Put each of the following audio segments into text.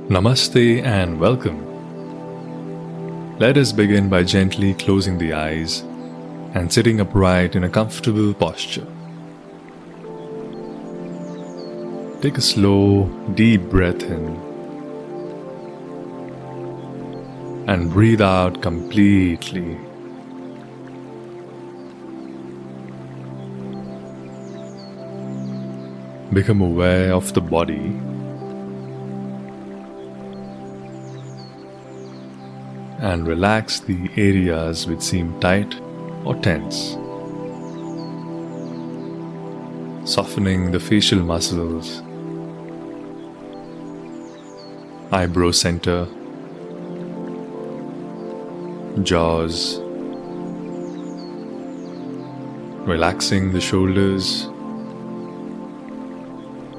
Namaste and welcome. Let us begin by gently closing the eyes and sitting upright in a comfortable posture. Take a slow, deep breath in and breathe out completely. Become aware of the body and relax the areas which seem tight or tense, softening the facial muscles, eyebrow center, jaws, relaxing the shoulders,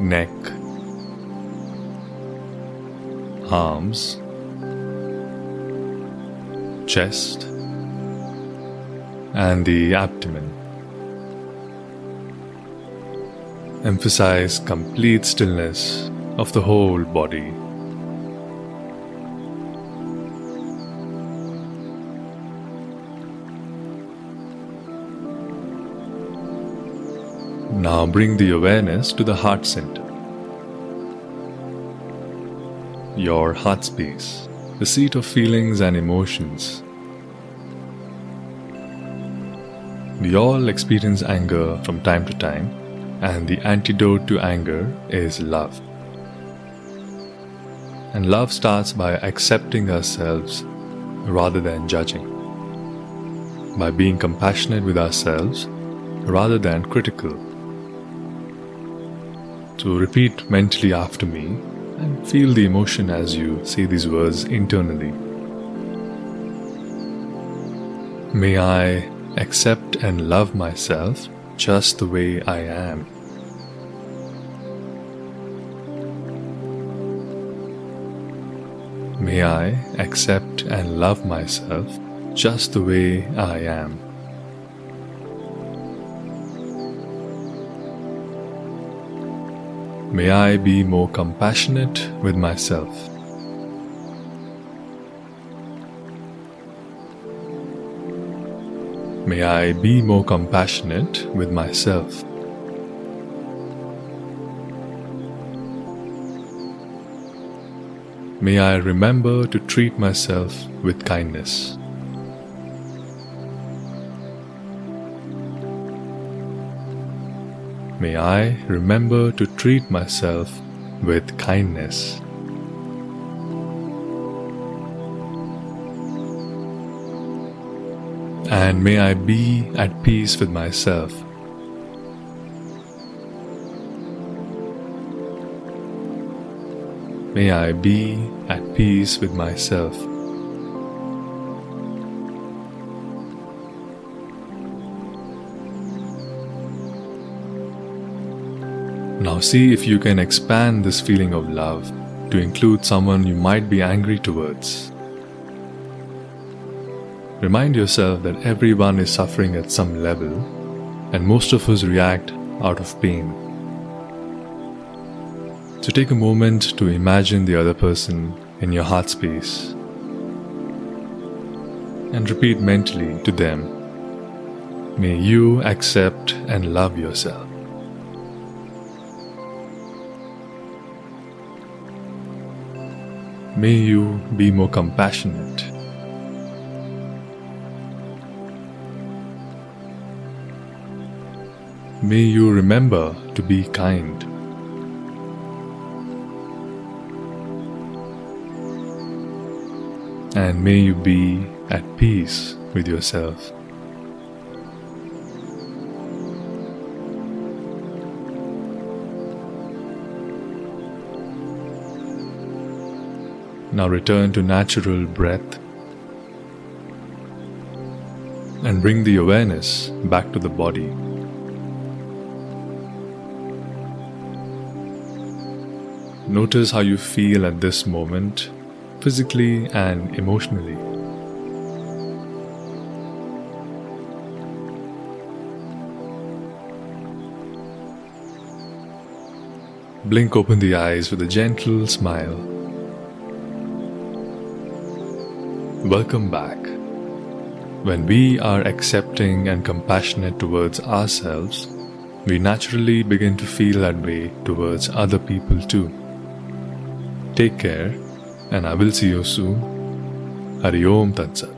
neck, arms, chest, and the abdomen. Emphasize complete stillness of the whole body. Now bring the awareness to the heart center, your heart space, the seat of feelings and emotions. We all experience anger from time to time, and the antidote to anger is love. And love starts by accepting ourselves rather than judging, by being compassionate with ourselves rather than critical. So repeat mentally after me and feel the emotion as you say these words internally. May I accept and love myself just the way I am. May I accept and love myself just the way I am. May I be more compassionate with myself. May I be more compassionate with myself. May I remember to treat myself with kindness. May I remember to treat myself with kindness. And may I be at peace with myself. May I be at peace with myself. Now see if you can expand this feeling of love to include someone you might be angry towards. Remind yourself that everyone is suffering at some level, and most of us react out of pain. So take a moment to imagine the other person in your heart space and repeat mentally to them, may you accept and love yourself. May you be more compassionate. May you remember to be kind. And may you be at peace with yourself. Now return to natural breath and bring the awareness back to the body. Notice how you feel at this moment, physically and emotionally. Blink open the eyes with a gentle smile Welcome back. When we are accepting and compassionate towards ourselves, we naturally begin to feel that way towards other people too. Take care, and I will see you soon. Hari Om Tat Sat.